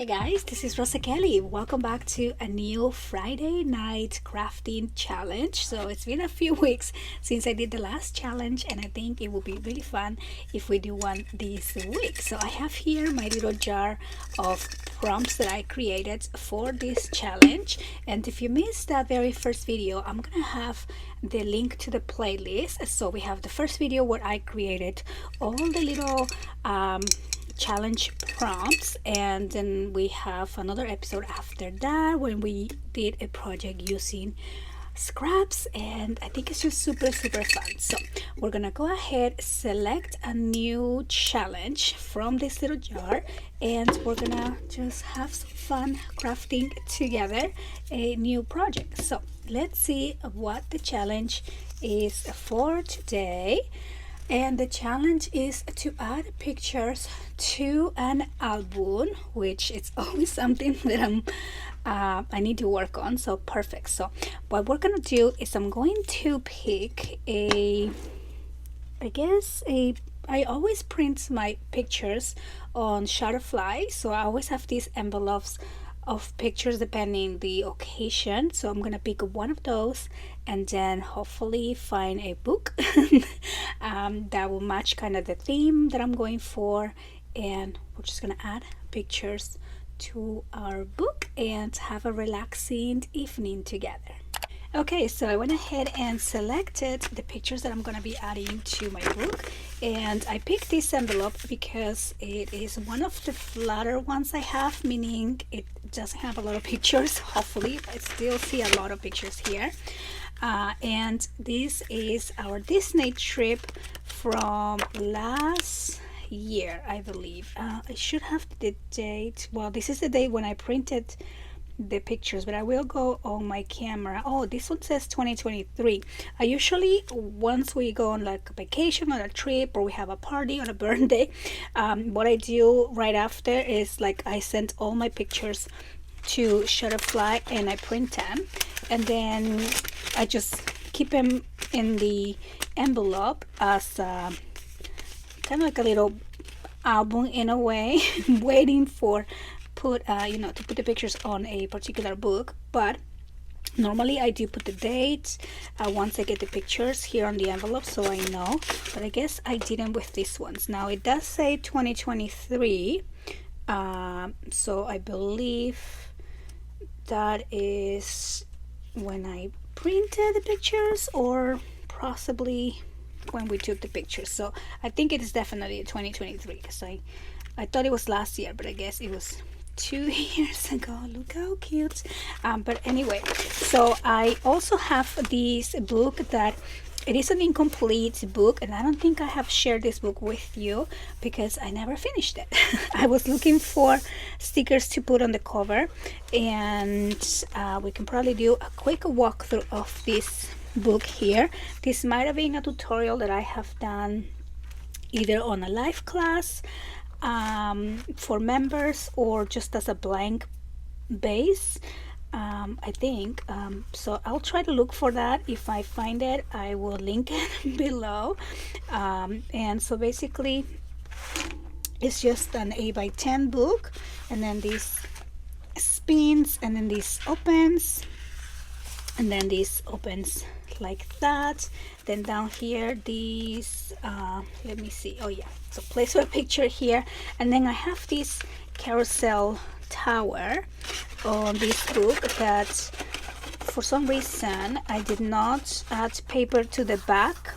Hey guys, this is Rosa Kelly. Welcome back to a new Friday night crafting challenge. So it's been a few weeks since I did the last challenge, and I think it will be really fun if we do one this week. So I have here my little jar of prompts that I created for this challenge. And if you missed that very first video, I'm gonna have the link to the playlist. So we have the first video where I created all the little challenge prompts, and then we have another episode after that when we did a project using scraps, and I think it's just super fun. So we're gonna go ahead, select a new challenge from this little jar, and we're gonna just have some fun crafting together a new project. So let's see what the challenge is for today. And the challenge is to add pictures to an album, which is always something that I need to work on. So perfect. So what we're gonna do is I'm going to pick I always print my pictures on Shutterfly, so I always have these envelopes of pictures depending the occasion. So I'm gonna pick one of those and then hopefully find a book that will match kind of the theme that I'm going for, and we're just gonna add pictures to our book and have a relaxing evening together. Okay, so I went ahead and selected the pictures that I'm going to be adding to my book, and I picked this envelope because it is one of the flatter ones I have, meaning it doesn't have a lot of pictures. Hopefully I still see a lot of pictures here, and this is our Disney trip from last year, I believe. I should have the date. Well, this is the date when I printed the pictures, but I will go on my camera. Oh, this one says 2023. I usually, once we go on like a vacation or a trip, or we have a party or a birthday, what I do right after is like I send all my pictures to Shutterfly and I print them, and then I just keep them in the envelope as kind of like a little album in a way, waiting for to put the pictures on a particular book. But normally I do put the date once I get the pictures here on the envelope, so I know. But I guess I didn't with these ones. Now it does say 2023, so I believe that is when I printed the pictures, or possibly when we took the pictures. So I think it is definitely 2023, because I thought it was last year, but I guess it was 2 years ago. Look how cute. But anyway, so I also have this book that it is an incomplete book, and I don't think I have shared this book with you because I never finished it. I was looking for stickers to put on the cover, and we can probably do a quick walkthrough of this book here. This might have been a tutorial that I have done either on a live class for members, or just as a blank base, I think. So I'll try to look for that. If I find it, I will link it below. And so basically it's just an 8x10 book, and then these spins, and then this opens, and then this opens like that. Then down here these let me see, oh yeah, so place a picture here. And then I have this carousel tower on this book that for some reason I did not add paper to the back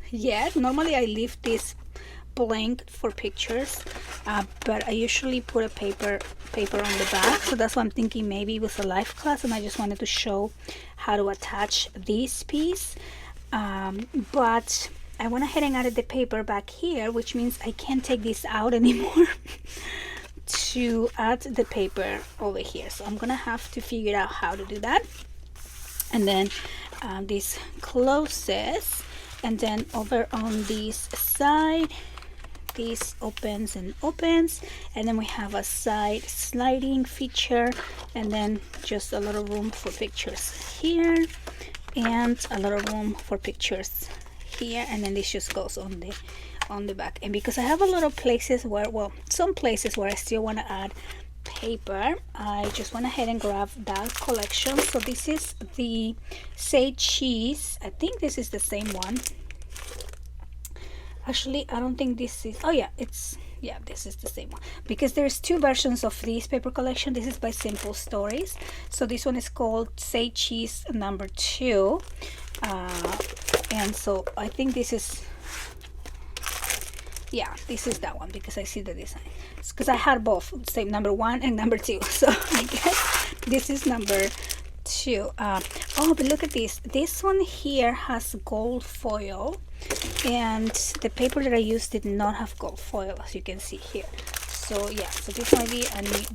yet. Normally I leave this blank for pictures, but I usually put a paper on the back. So that's why I'm thinking maybe it was a live class and I just wanted to show how to attach this piece, but I went ahead and added the paper back here, which means I can't take this out anymore to add the paper over here. So I'm gonna have to figure out how to do that. And then this closes, and then over on this side this opens and opens, and then we have a side sliding feature, and then just a lot of room for pictures here, and a lot of room for pictures here, and then this just goes on the back. And because I have a lot of places where, well, some places where I still want to add paper, I just went ahead and grabbed that collection. So this is the Say Cheese. I think this is the same one. Actually, I don't think this is, oh yeah, this is the same one, because there's two versions of this paper collection. This is by Simple Stories. So this one is called Say Cheese number 2. And so I think this is, yeah, this is that one, because I see the design. It's because I had both, same number 1 and number 2. So I guess this is number 2. Oh, but look at this. This one here has gold foil, and the paper that I used did not have gold foil, as you can see here. So yeah, so this might be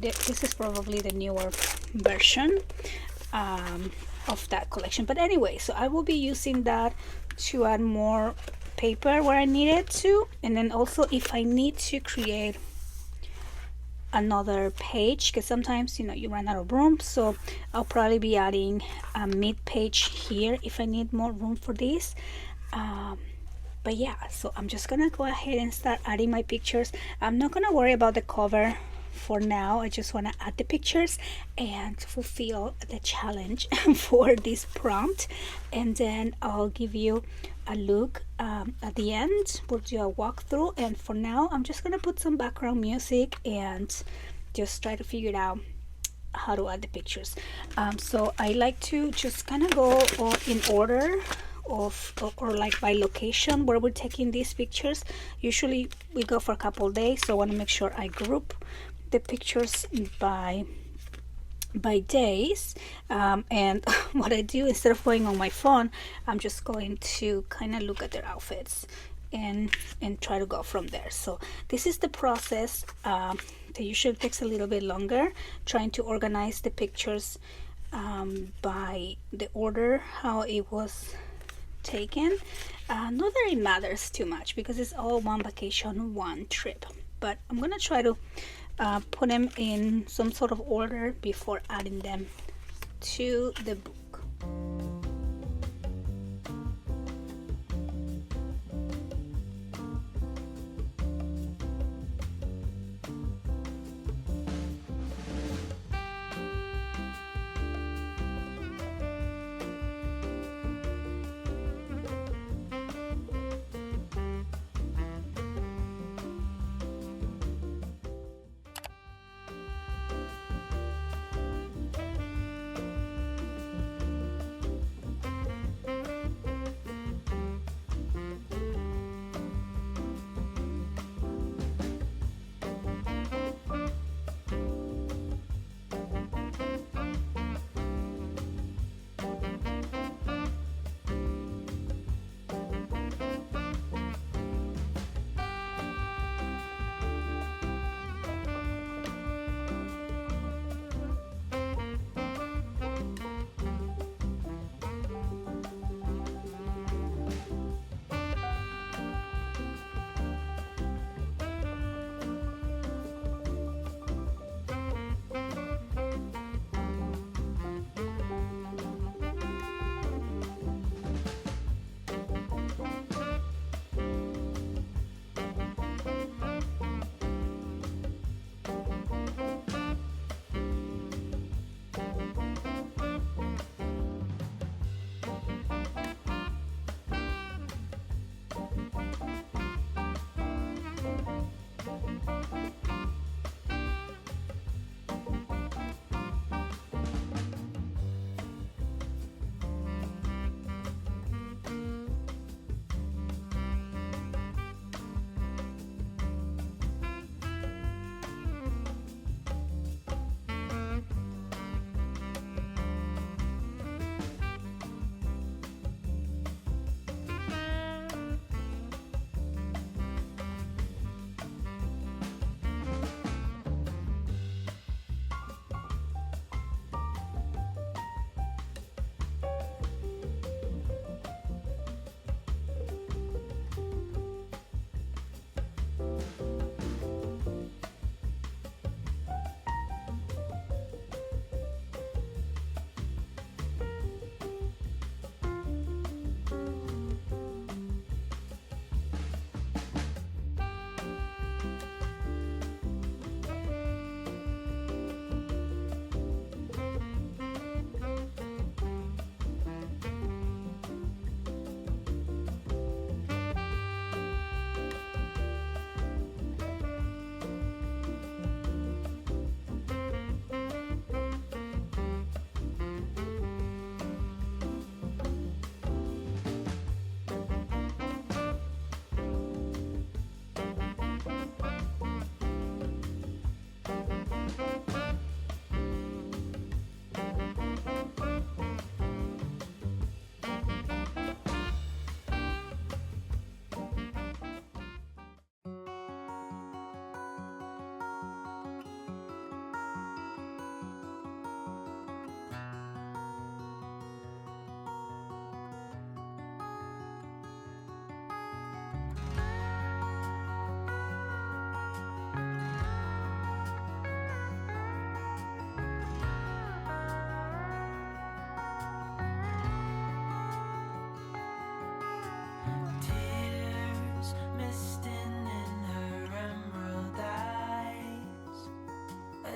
this is probably the newer version of that collection. But anyway, so I will be using that to add more paper where I need it to, and then also if I need to create another page, because sometimes you run out of room, so I'll probably be adding a mid page here if I need more room for this. But yeah, so I'm just gonna go ahead and start adding my pictures. I'm not gonna worry about the cover for now. I just want to add the pictures and fulfill the challenge for this prompt, and then I'll give you a look at the end. We'll do a walkthrough, and for now I'm just gonna put some background music and just try to figure it out how to add the pictures. So I like to just kind of go in order or like by location where we're taking these pictures. Usually we go for a couple days, so I want to make sure I group the pictures by days. And what I do, instead of going on my phone, I'm just going to kind of look at their outfits and try to go from there. So this is the process that usually takes a little bit longer, trying to organize the pictures by the order how it was taken. Not that it matters too much, because it's all one vacation, one trip, but I'm gonna try to put them in some sort of order before adding them to the book.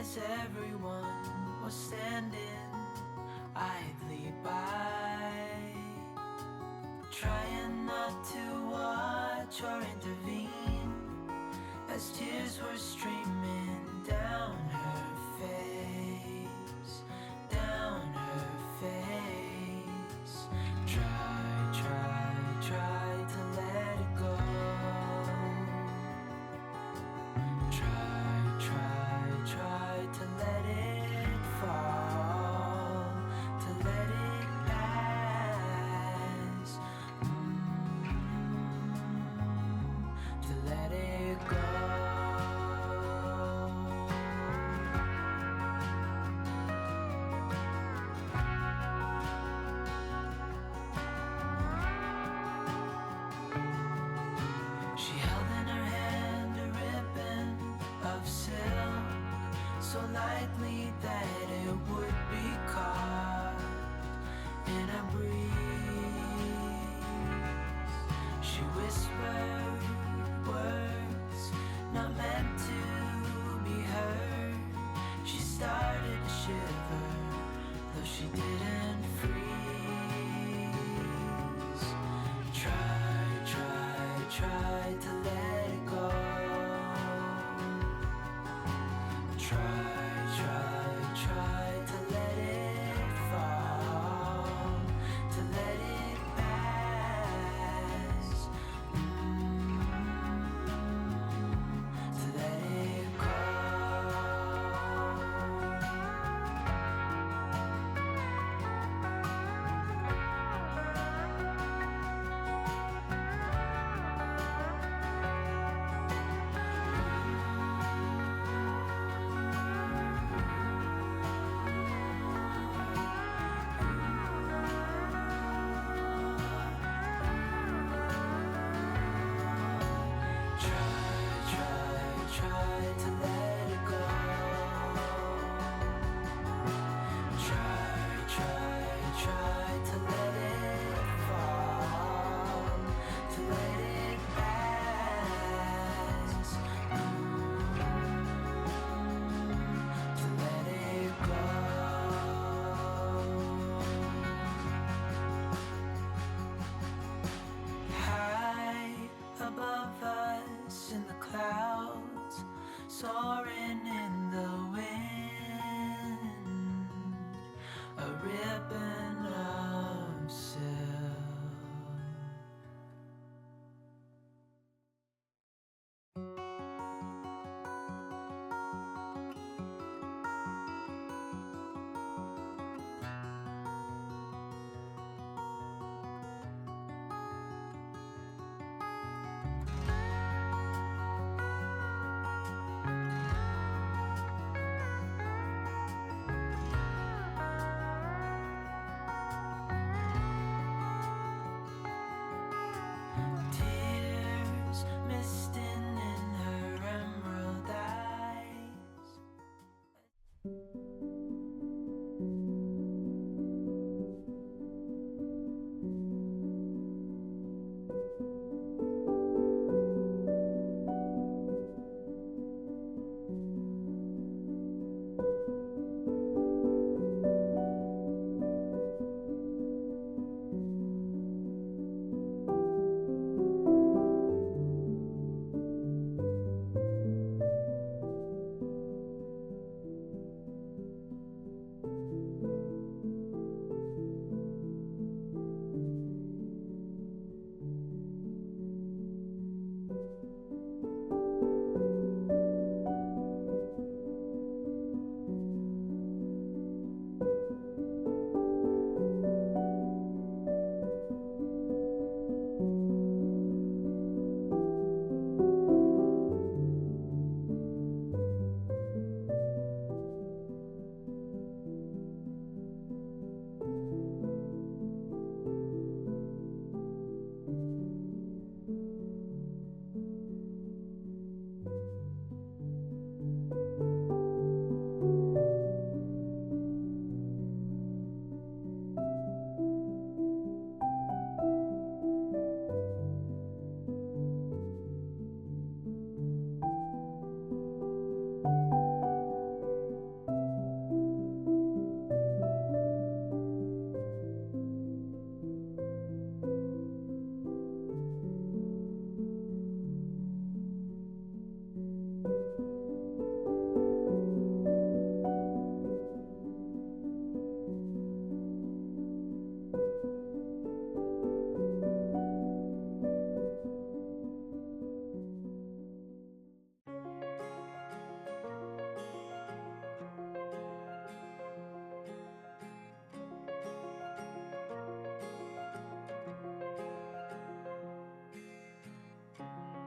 as everyone was standing idly by, trying not to watch or intervene as tears were streaming down her face, down her face. Try to let it go. Try to let it fall, to let it pass, to let it go.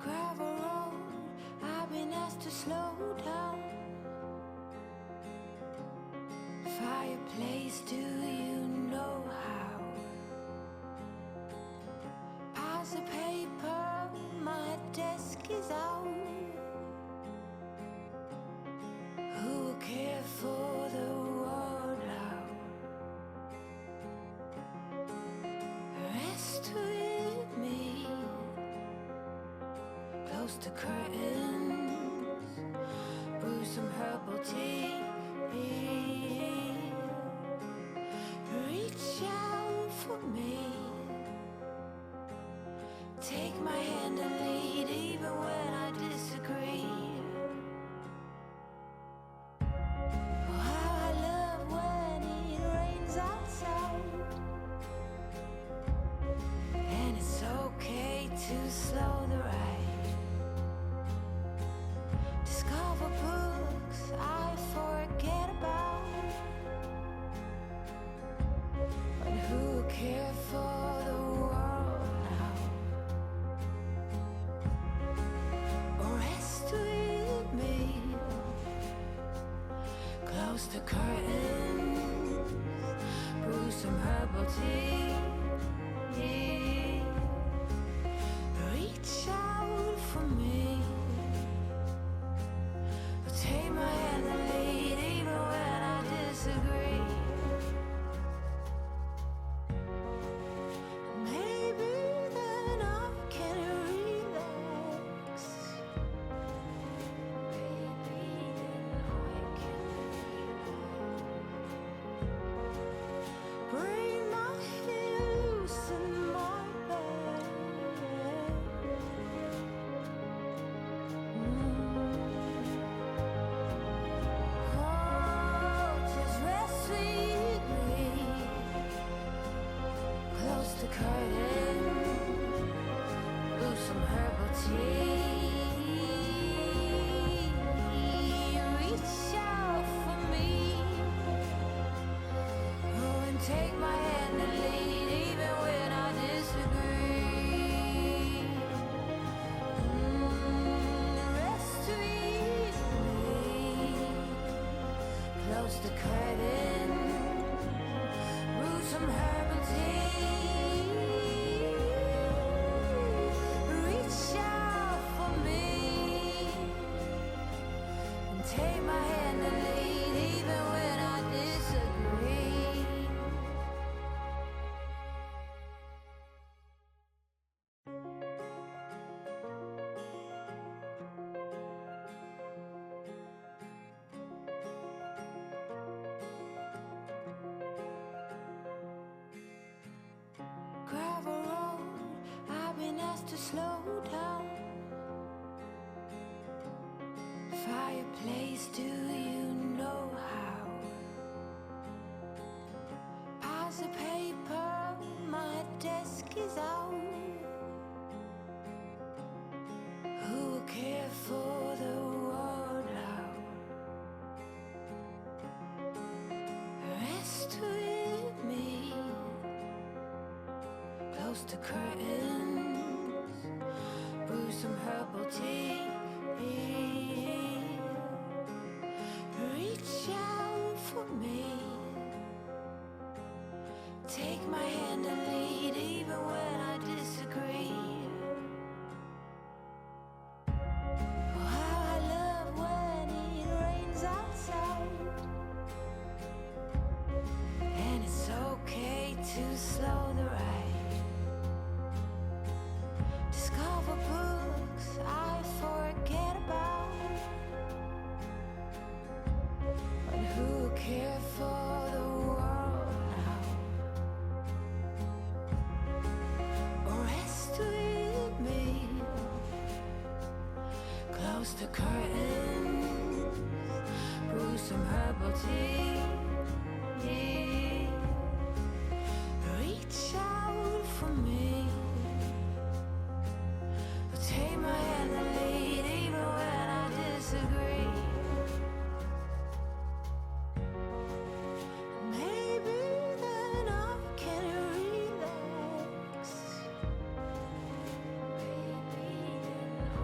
Gravel road, I've been asked to slow down. Fireplace, do you know how? Piles of paper, my desk is out. Who will care for the world now? Rest with me, close to curtains, brew some herbal tea. Reach out for me, take my hand and lead even when I disagree. Oh, how I love when it rains outside, and it's okay to slow the ride. Discover books I forget about, but who care for the world now? Rest with me, close the curtains, brew some herbal tea. Reach out for me, take my hand and lead even when I disagree. Maybe then I can relax. Maybe then I can relax. Bring my heels in my bed. Oh, just rest with me, close the curtain, brew some herbal tea. Reach out for me, oh, and take my hand and lead even when I disagree. Rest with me, close the curtain, brew some herbal tea. Reach out for me, and take my hand and lead even when I disagree. Gravel road, I've been asked to slow down. Fireplace, do you know how? Piles of paper, my desk is out. Who will care for the world now? Rest with me, close to curtains, brew some herbal tea. Reach out for me, take my hand and lead even when I disagree. Oh, how I love when it rains outside, and it's okay to slow the ride. Discover books I forget about, but who care for the world now? Rest with me, close the curtains, brew some herbal tea. Reach out for me, take my hand and lead even when I disagree. Maybe then I can relax. Maybe then I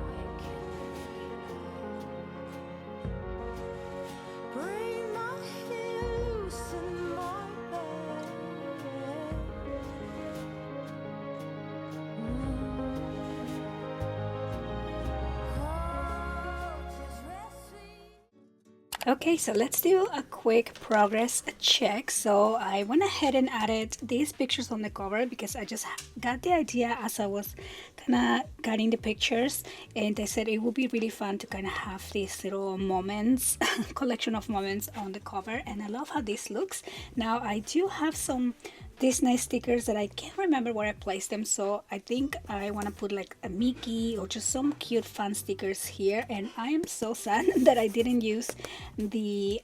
Okay, so let's do a quick progress check. So I went ahead and added these pictures on the cover because I just got the idea as I was kind of getting the pictures, and I said it would be really fun to kind of have these little moments, collection of moments on the cover, and I love how this looks. Now I do have some these nice stickers that I can't remember where I placed them, so I think I want to put like a Mickey or just some cute fun stickers here. And I am so sad that I didn't use the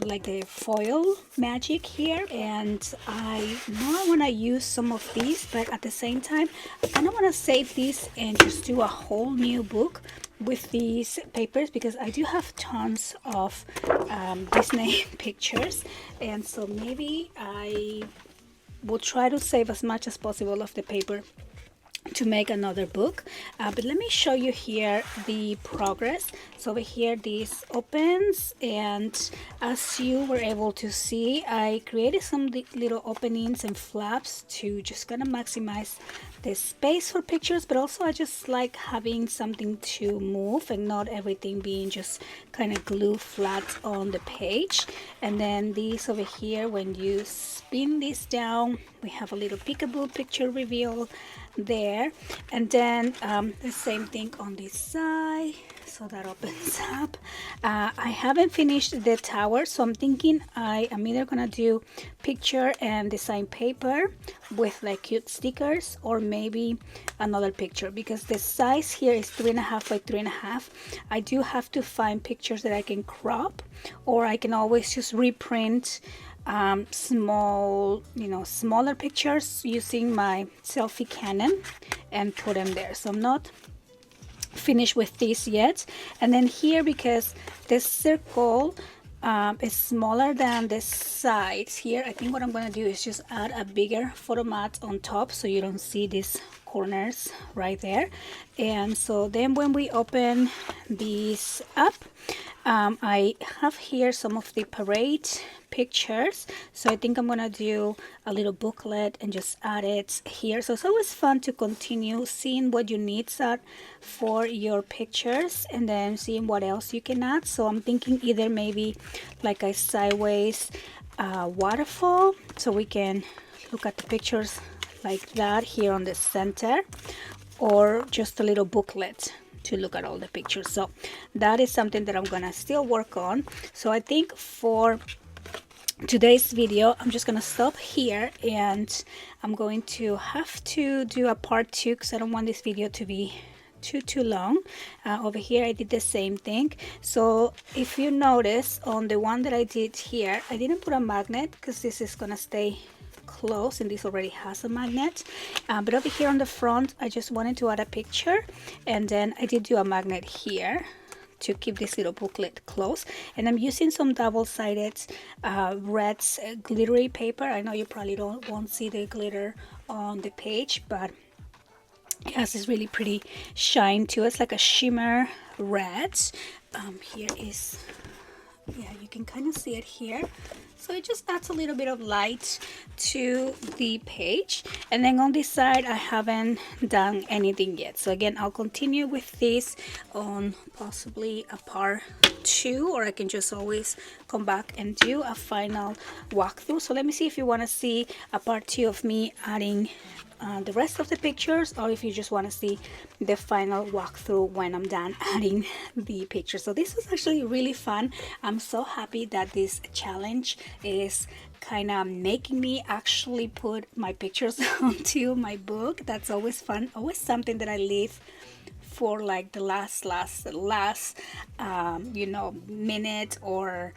like the foil magic here, and I know I want to use some of these, but at the same time I kind of want to save these and just do a whole new book with these papers, because I do have tons of Disney pictures, and so maybe I will try to save as much as possible of the paper to make another book. But let me show you here the progress. So over here this opens, and as you were able to see, I created some little openings and flaps to just kind of maximize the space for pictures, but also I just like having something to move and not everything being just kind of glued flat on the page. And then these over here, when you spin this down, we have a little peekaboo picture reveal there. And then the same thing on this side, so that opens up. I haven't finished the tower, so I'm thinking I am either gonna do picture and design paper with like cute stickers, or maybe another picture, because the size here is 3.5 by 3.5. I do have to find pictures that I can crop, or I can always just reprint small, smaller pictures using my selfie Canon and put them there. So I'm not finished with this yet. And then here, because this circle is smaller than the sides here, I think what I'm going to do is just add a bigger photo mat on top so you don't see these corners right there. And so then when we open these up, I have here some of the parade pictures, so I think I'm gonna do a little booklet and just add it here. So it's always fun to continue seeing what your needs are for your pictures and then seeing what else you can add. So I'm thinking either maybe like a sideways waterfall, so we can look at the pictures like that here on the center, or just a little booklet to look at all the pictures. So that is something that I'm gonna still work on. So I think for today's video I'm just gonna stop here, and I'm going to have to do a part 2 because I don't want this video to be too long. Over here I did the same thing. So if you notice on the one that I did here, I didn't put a magnet because this is gonna stay close and this already has a magnet, but over here on the front I just wanted to add a picture, and then I did do a magnet here to keep this little booklet close. And I'm using some double-sided red glittery paper. I know you probably won't see the glitter on the page, but it has this really pretty shine to it. It's like a shimmer red. Here is, yeah, you can kind of see it here. So it just adds a little bit of light to the page. And then on this side I haven't done anything yet. So again, I'll continue with this on possibly a part 2, or I can just always come back and do a final walkthrough. So let me see if you want to see a part 2 of me adding the rest of the pictures, or if you just want to see the final walkthrough when I'm done adding the pictures. So this was actually really fun. I'm so happy that this challenge is kind of making me actually put my pictures onto my book. That's always fun, always something that I leave for like the last minute, or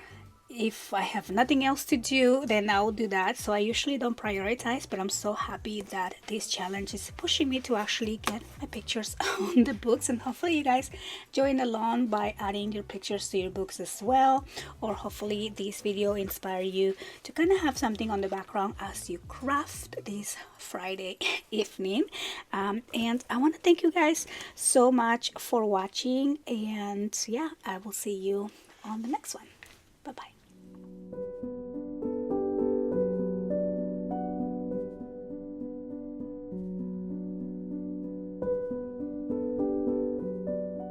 if I have nothing else to do, then I'll do that. So I usually don't prioritize, but I'm so happy that this challenge is pushing me to actually get my pictures on the books. And hopefully you guys join along by adding your pictures to your books as well, or hopefully this video inspire you to kind of have something on the background as you craft this Friday evening. And I want to thank you guys so much for watching, and yeah, I will see you on the next one. Bye bye.